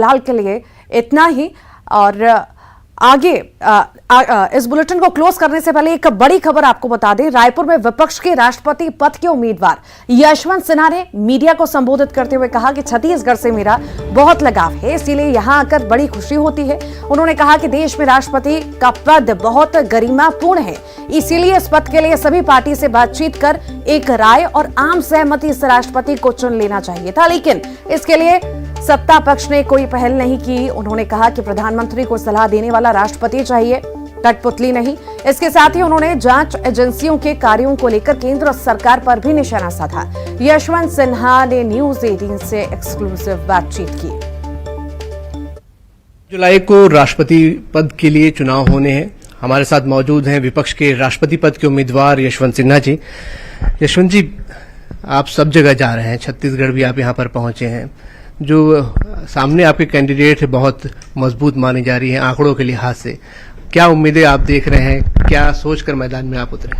फिलहाल के लिए इतना ही। और आगे इस बुलेटिन को क्लोज करने से पहले एक बड़ी खबर आपको बता दें। रायपुर में विपक्ष के राष्ट्रपति पद के उम्मीदवार यशवंत सिन्हा ने मीडिया को संबोधित करते हुए कहा कि छत्तीसगढ़ से मेरा बहुत लगाव है, इसीलिए यहां आकर बड़ी खुशी होती है। उन्होंने कहा कि देश में राष्ट्रपति का पद बहुत गरिमापूर्ण है, इसीलिए इस पद के लिए सभी पार्टी से बातचीत कर एक राय और आम सहमति से राष्ट्रपति को चुन लेना चाहिए था, लेकिन इसके लिए सत्ता पक्ष ने कोई पहल नहीं की। उन्होंने कहा कि प्रधानमंत्री को सलाह देने वाला राष्ट्रपति चाहिए, कठपुतली नहीं। इसके साथ ही उन्होंने जांच एजेंसियों के कार्यों को लेकर केंद्र सरकार पर भी निशाना साधा। यशवंत सिन्हा ने न्यूज 18 से एक्सक्लूसिव बातचीत की। जुलाई को राष्ट्रपति पद के लिए चुनाव होने हैं। हमारे साथ मौजूद हैं विपक्ष के राष्ट्रपति पद के उम्मीदवार यशवंत सिन्हा जी। यशवंत जी, आप सब जगह जा रहे हैं, छत्तीसगढ़ भी आप यहां पर पहुंचे हैं। जो सामने आपके कैंडिडेट बहुत मजबूत मानी जा रही है आंकड़ों के लिहाज से, क्या उम्मीदें आप देख रहे हैं, क्या सोचकर मैदान में आप उतरे?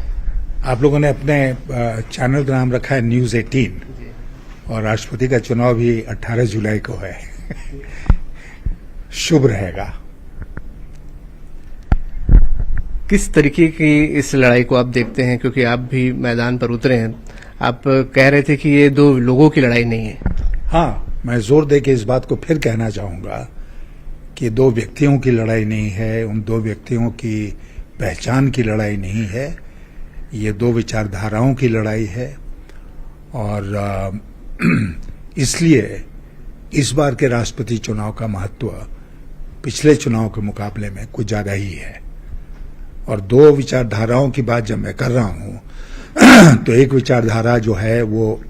आप लोगों ने अपने चैनल का नाम रखा है न्यूज 18 और राष्ट्रपति का चुनाव भी 18 जुलाई को है। शुभ रहेगा। किस तरीके की इस लड़ाई को आप देखते हैं, क्योंकि आप भी मैदान पर उतरे हैं। आप कह रहे थे कि ये दो लोगों की लड़ाई नहीं है। हाँ, मैं जोर दे के इस बात को फिर कहना चाहूंगा कि दो व्यक्तियों की लड़ाई नहीं है, उन दो व्यक्तियों की पहचान की लड़ाई नहीं है, ये दो विचारधाराओं की लड़ाई है। और इसलिए इस बार के राष्ट्रपति चुनाव का महत्व पिछले चुनाव के मुकाबले में कुछ ज्यादा ही है। और दो विचारधाराओं की बात जब मैं कर रहा हूं तो एक विचारधारा जो है वो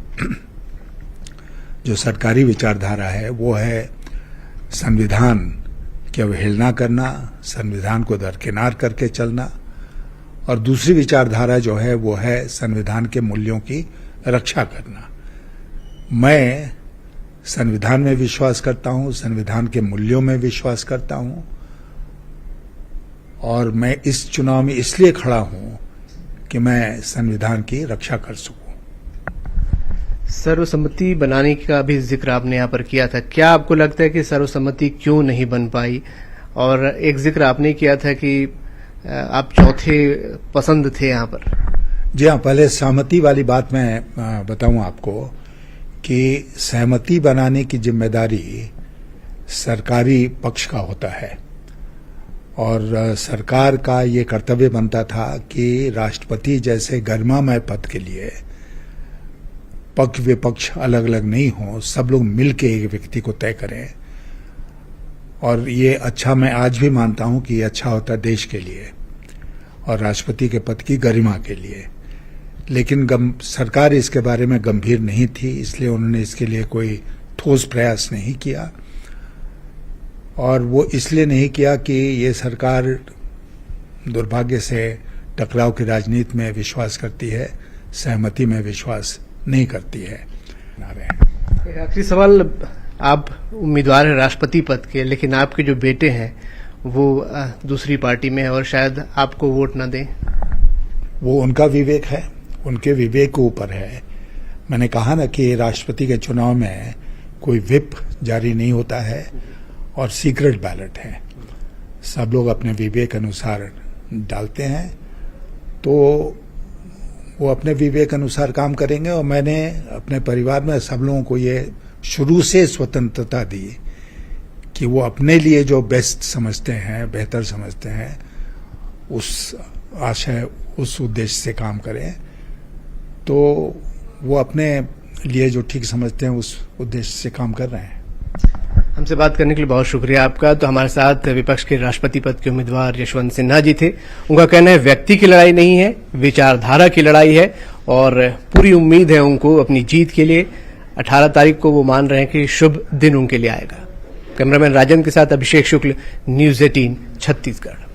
जो सरकारी विचारधारा है वो है संविधान की अवहेलना करना, संविधान को दरकिनार करके चलना। और दूसरी विचारधारा जो है वो है संविधान के मूल्यों की रक्षा करना। मैं संविधान में विश्वास करता हूं, संविधान के मूल्यों में विश्वास करता हूं और मैं इस चुनाव में इसलिए खड़ा हूं कि मैं संविधान की रक्षा कर सकूं। सर्वसम्मति बनाने का भी जिक्र आपने यहाँ पर किया था। क्या आपको लगता है कि सर्वसम्मति क्यों नहीं बन पाई? और एक जिक्र आपने किया था कि आप चौथे पसंद थे यहाँ पर। जी हाँ, पहले सहमति वाली बात मैं बताऊं आपको कि सहमति बनाने की जिम्मेदारी सरकारी पक्ष का होता है और सरकार का ये कर्तव्य बनता था कि राष्ट्रपति जैसे गरिमामय पद के लिए पक्ष विपक्ष अलग अलग नहीं हो, सब लोग मिलके एक व्यक्ति को तय करें। और ये अच्छा, मैं आज भी मानता हूं कि ये अच्छा होता देश के लिए और राष्ट्रपति के पद की गरिमा के लिए। लेकिन सरकार इसके बारे में गंभीर नहीं थी, इसलिए उन्होंने इसके लिए कोई ठोस प्रयास नहीं किया। और वो इसलिए नहीं किया कि ये सरकार दुर्भाग्य से टकराव की राजनीति में विश्वास करती है, सहमति में विश्वास नहीं करती है। एक आखिरी सवाल, आप उम्मीदवार हैं राष्ट्रपति पद के, लेकिन आपके जो बेटे हैं वो दूसरी पार्टी में है और शायद आपको वोट न दें। वो उनका विवेक है, उनके विवेक के ऊपर है। मैंने कहा ना कि राष्ट्रपति के चुनाव में कोई व्हिप जारी नहीं होता है और सीक्रेट बैलेट है। सब लोग अपने विवेक अनुसार डालते हैं, तो वो अपने विवेक अनुसार काम करेंगे। और मैंने अपने परिवार में सब लोगों को ये शुरू से स्वतंत्रता दी कि वो अपने लिए जो बेस्ट समझते हैं, बेहतर समझते हैं, उस आशय, उस उद्देश्य से काम करें। तो वो अपने लिए जो ठीक समझते हैं उस उद्देश्य से काम कर रहे हैं। हमसे बात करने के लिए बहुत शुक्रिया आपका। तो हमारे साथ विपक्ष के राष्ट्रपति पद के उम्मीदवार यशवंत सिन्हा जी थे। उनका कहना है व्यक्ति की लड़ाई नहीं है, विचारधारा की लड़ाई है और पूरी उम्मीद है उनको अपनी जीत के लिए। 18 तारीख को वो मान रहे हैं कि शुभ दिन उनके लिए आएगा। कैमरामैन राजन के साथ अभिषेक शुक्ल, न्यूज 18 छत्तीसगढ़।